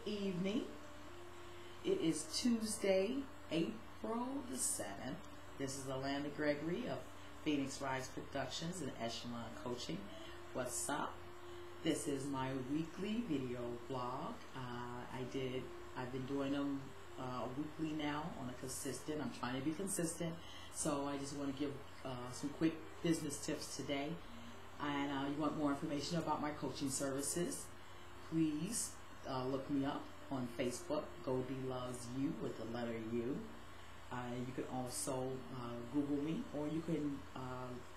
evening. It is Tuesday, April the 7th. This is Alanda Gregory of Phoenix Rise Productions and Echelon Coaching. What's up? This is my weekly video blog. I've been doing them weekly now on a consistent. I'm trying to be consistent. So I just want to give some quick business tips today. And you want more information about my coaching services, please look me up on Facebook, Goldie Loves You with the letter U. You can also Google me, or you can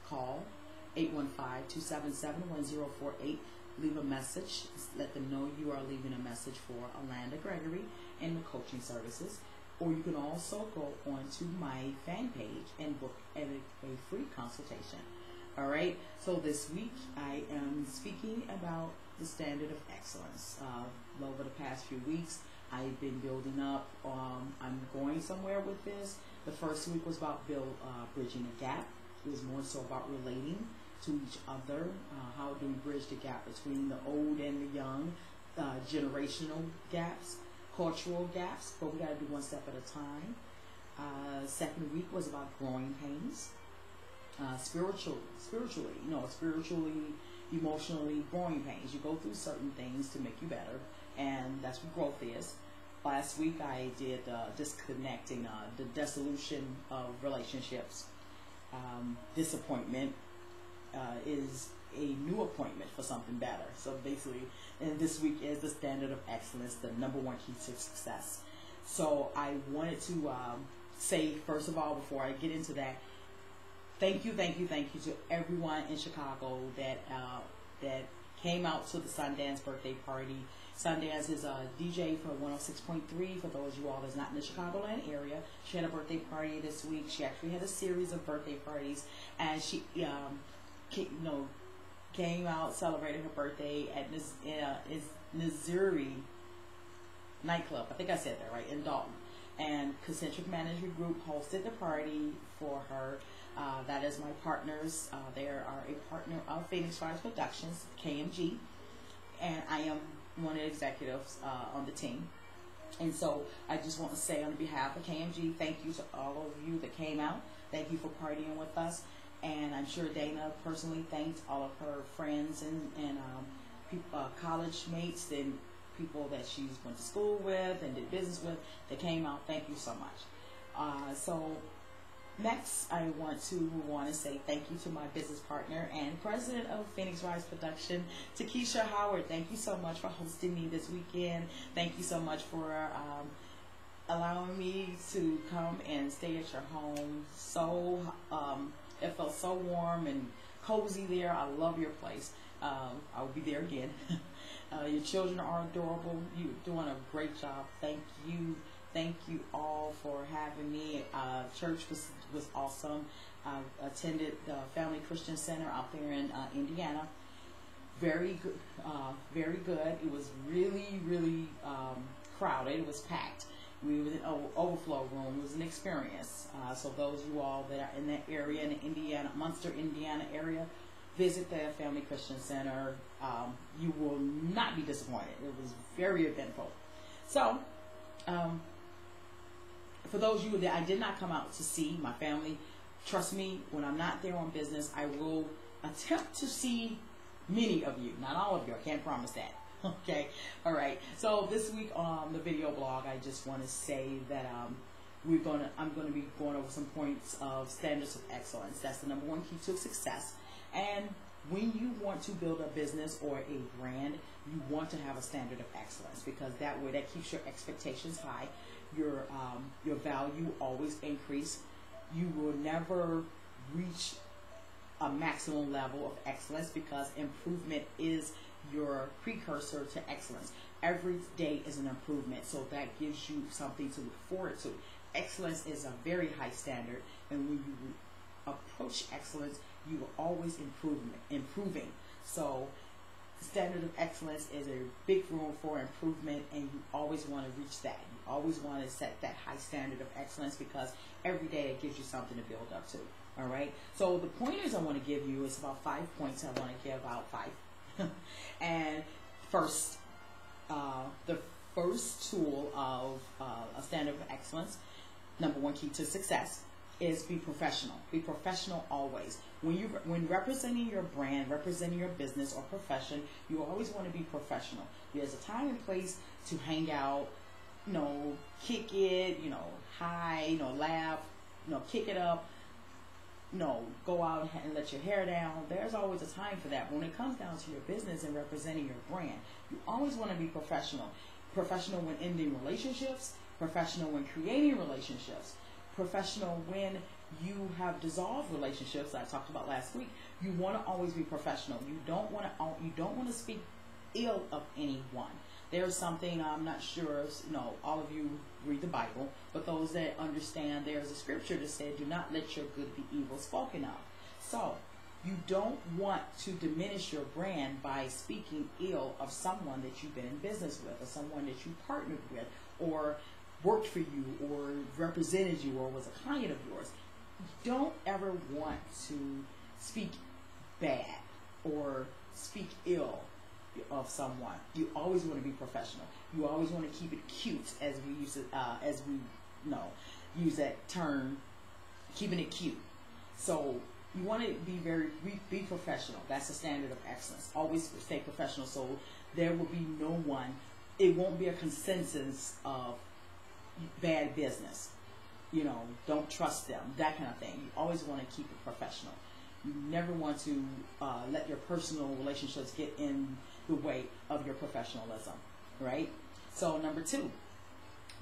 call 815-277-1048. Leave a message. Let them know you are leaving a message for Alanda Gregory and the coaching services. Or you can also go onto my fan page and book a free consultation. All right. So this week I am speaking about the standard of excellence. Over the past few weeks, I've been building up. I'm going somewhere with this. The first week was about bridging the gap. It was more so about relating to each other. How do we bridge the gap between the old and the young? Generational gaps, cultural gaps. But we got to do one step at a time. Second week was about growing pains. Spiritually, emotionally growing pains. You go through certain things to make you better, and that's what growth is. Last week I did disconnecting, the dissolution of relationships. Disappointment is a new appointment for something better. So basically, and this week is the standard of excellence, the #1 key to success. So I wanted to say, first of all, before I get into that, thank you to everyone in Chicago that came out to the Sundance birthday party. Sundance is a DJ for 106.3 for those of you all that's not in the Chicagoland area. She had a birthday party this week. She actually had a series of birthday parties, and she came out, celebrated her birthday at Missouri nightclub. I think I said that right, in Dalton. And Concentric Management Group hosted the party for her. That is my partners. They are a partner of Phoenix Rise Productions, KMG, and I am one of the executives on the team. And so I just want to say on behalf of KMG, thank you to all of you that came out. Thank you for partying with us. And I'm sure Dana personally thanked all of her friends and college mates and people that she's went to school with and did business with that came out. Thank you so much. So next, I want to say thank you to my business partner and president of Phoenix Rise Production, Takesha Howard. Thank you so much for hosting me this weekend. Thank you so much for allowing me to come and stay at your home. So it felt so warm and cozy there. I love your place. I'll be there again. Your children are adorable. You're doing a great job. Thank you. Thank you all for having me. Church was awesome. I attended the Family Christian Center out there in Indiana. Very good. Very good. It was really crowded. It was packed. We were in an overflow room. It was an experience. So those of you all that are in that area, in the Munster, Indiana area, visit the Family Christian Center. You will not be disappointed. It was very eventful. So, for those of you that I did not come out to see, my family, trust me, when I'm not there on business, I will attempt to see many of you. Not all of you. I can't promise that. Okay? All right. So this week on the video blog, I just want to say that I'm going to be going over some points of standards of excellence. That's the #1 key to success. And when you want to build a business or a brand, you want to have a standard of excellence, because that way that keeps your expectations high. Your value always increase. You will never reach a maximum level of excellence, because improvement is your precursor to excellence. Every day is an improvement, so that gives you something to look forward to. Excellence is a very high standard, and when you approach excellence, you are always improving. So standard of excellence is a big room for improvement, and you always want to reach that. You always want to set that high standard of excellence, because every day it gives you something to build up to. All right. So the pointers I want to give you is about 5 points. I want to give out 5. And first, the first first tool of a standard of excellence, number one key to success, is be professional. Be professional always. When representing your brand, representing your business or profession, you always want to be professional. There's a time and place to hang out, kick it, high, laugh, kick it up, go out and let your hair down. There's always a time for that. But when it comes down to your business and representing your brand, you always want to be professional. Professional when ending relationships, professional when creating relationships, professional when you have dissolved relationships that I talked about last week. You want to always be professional. You don't want to speak ill of anyone. There's something, I'm not sure, all of you read the Bible, but those that understand, there's a scripture that said, do not let your good be evil spoken of. So, you don't want to diminish your brand by speaking ill of someone that you've been in business with, or someone that you partnered with, or worked for you, or represented you, or was a client of yours. You don't ever want to speak bad or speak ill of someone. You always want to be professional. You always want to keep it cute, as we use it, use that term, keeping it cute. So you want to be professional. That's the standard of excellence. Always stay professional. So there will be no one. It won't be a consensus of bad business. Don't trust them. That kind of thing. You always want to keep it professional. You never want to let your personal relationships get in the way of your professionalism, right? So number 2,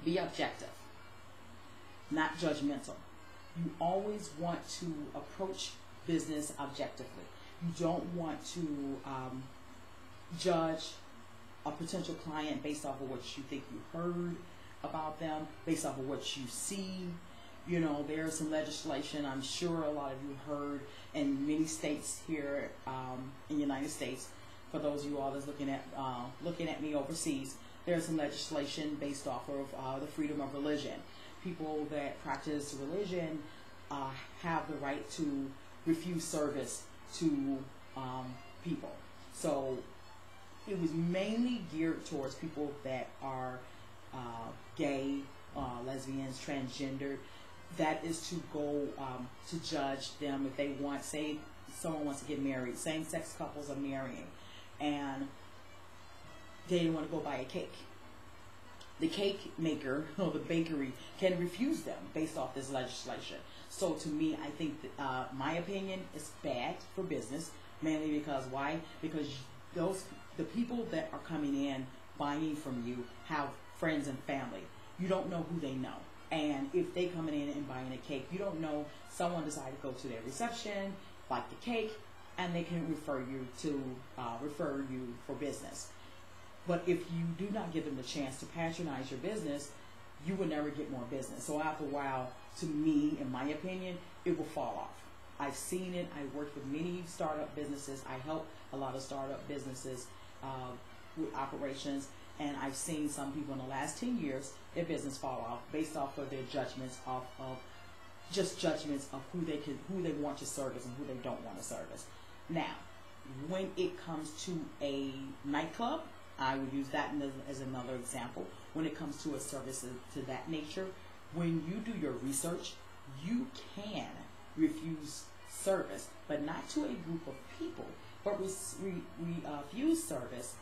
be objective, not judgmental. You always want to approach business objectively. You don't want to judge a potential client based off of what you think you heard about them, based off of what you see. There's some legislation, I'm sure a lot of you heard, in many states here in the United States. For those of you all that's looking at me overseas, there's some legislation based off of the freedom of religion. People that practice religion have the right to refuse service to people. So it was mainly geared towards people that are gay, lesbians, transgender. That is to go to judge them if they want, say someone wants to get married, same-sex couples are marrying, and they want to go buy a cake. The cake maker or the bakery can refuse them based off this legislation. So to me, I think that, my opinion, is bad for business, mainly because why? Because the people that are coming in buying from you have friends and family. You don't know who they know. And if they coming in and buying a cake, you don't know, someone decided to go to their reception, like the cake, and they can refer you for business. But if you do not give them the chance to patronize your business, you will never get more business. So after a while, to me, in my opinion, it will fall off. I've seen it. I worked with many startup businesses. I help a lot of startup businesses with operations. And I've seen some people in the last 10 years, their business fall off based off of their judgments of judgments of who they want to service and who they don't want to service. Now, when it comes to a nightclub, I would use that as another example. When it comes to a service to that nature, when you do your research, you can refuse service, but not to a group of people, but refuse service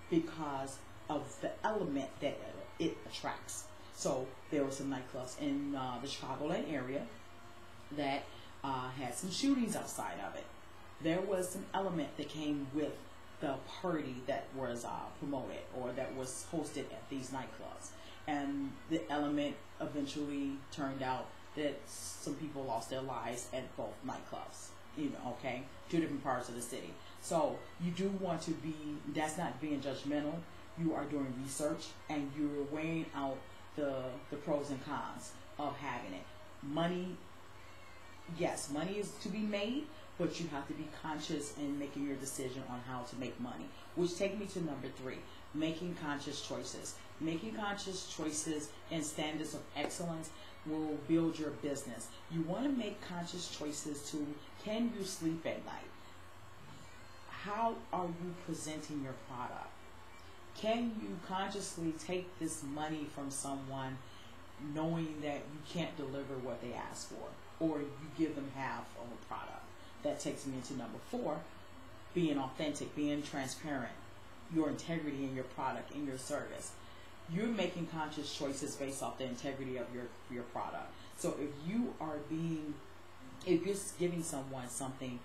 because of the element that it attracts. So there were some nightclubs in the Chicagoland area that had some shootings outside of it. There was some element that came with the party that was promoted or that was hosted at these nightclubs. And the element eventually turned out that some people lost their lives at both nightclubs, okay? 2 different parts of the city. So you do want to be, that's not being judgmental. You are doing research and you're weighing out the pros and cons of having it. Money, yes, money is to be made, but you have to be conscious in making your decision on how to make money. Which takes me to number 3, making conscious choices. Making conscious choices and standards of excellence will build your business. You want to make conscious choices to, can you sleep at night? How are you presenting your product? Can you consciously take this money from someone knowing that you can't deliver what they ask for, or you give them half of a product? That takes me into number 4, being authentic, being transparent, your integrity in your product, in your service. You're making conscious choices based off the integrity of your product. So if you're giving someone something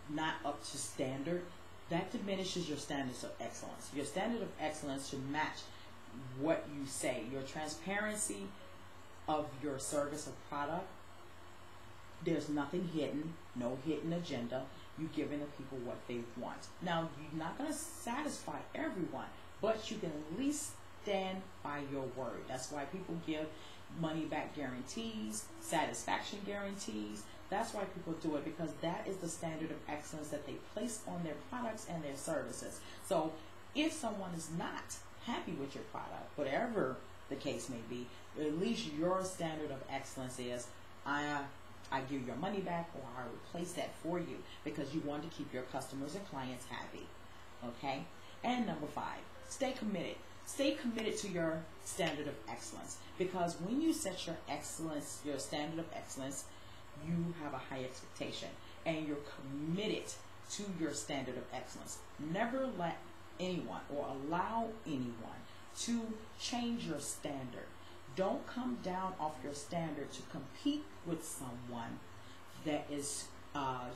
not up to standard, that diminishes your standards of excellence. Your standard of excellence should match what you say. Your transparency of your service or product, there's nothing hidden, no hidden agenda. You're giving the people what they want. Now, you're not going to satisfy everyone, but you can at least stand by your word. That's why people give money back guarantees, satisfaction guarantees. That's why people do it, because that is the standard of excellence that they place on their products and their services. So if someone is not happy with your product, whatever the case may be, at least your standard of excellence is, I give your money back, or I replace that for you, because you want to keep your customers and clients happy. Okay? And number 5, stay committed. Stay committed to your standard of excellence, because when you set your excellence, your standard of excellence, you have a high expectation and you're committed to your standard of excellence. Never let anyone or allow anyone to change your standard. Don't come down off your standard to compete with someone that is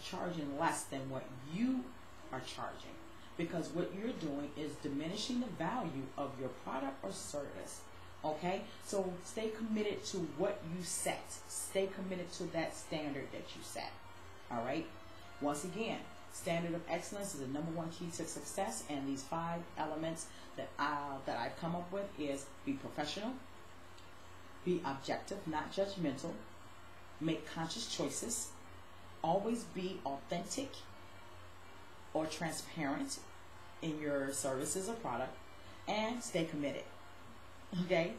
charging less than what you are charging, because what you're doing is diminishing the value of your product or service. Okay? So stay committed to what you set. Stay committed to that standard that you set. All right? Once again, standard of excellence is the number 1 key to success, and these 5 elements that I've come up with is: be professional, be objective, not judgmental, make conscious choices, always be authentic or transparent in your services or product, and stay committed. Okay?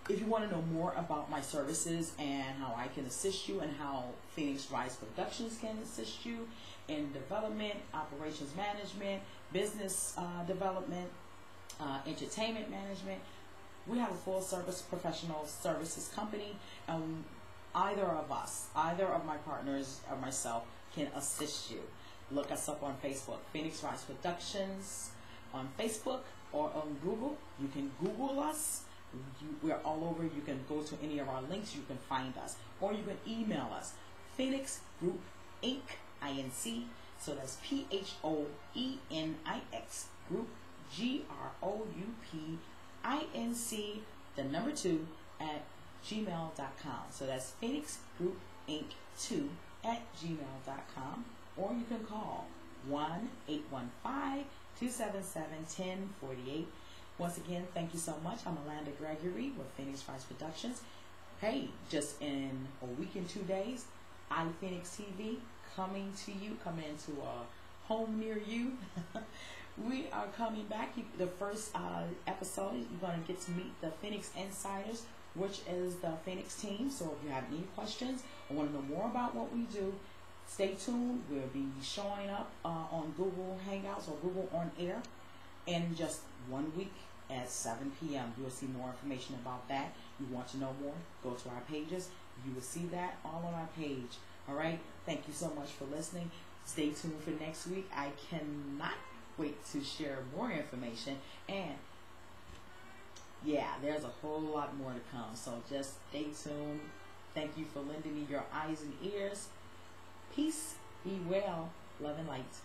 If you want to know more about my services and how I can assist you, and how Phoenix Rise Productions can assist you in development, operations management, business development, entertainment management, we have a full service professional services company, and either of us, either of my partners or myself, can assist you. Look us up on Facebook, Phoenix Rise Productions on Facebook, or on Google. You can Google us. We're all over. You can go to any of our links. You can find us. Or you can email us, Phoenix Group Inc. INC. So that's PHOENIX Group GROUP INC, 2 at gmail.com. So that's Phoenix Group Inc. 2 at gmail.com. Or you can call 1-815-277-1048. Once again, thank you so much. I'm Alanda Gregory with Phoenix Rise Productions. Hey, just in a week and 2 days, iPhoenix TV coming to you, coming into a home near you. We are coming back. The first episode, you're going to get to meet the Phoenix Insiders, which is the Phoenix team. So if you have any questions or want to know more about what we do, stay tuned. We'll be showing up on Google Hangouts or Google On Air in just 1 week at 7 p.m. You will see more information about that. You want to know more, go to our pages. You will see that all on our page. All right? Thank you so much for listening. Stay tuned for next week. I cannot wait to share more information. And yeah, there's a whole lot more to come. So just stay tuned. Thank you for lending me your eyes and ears. Peace, be well, love and light.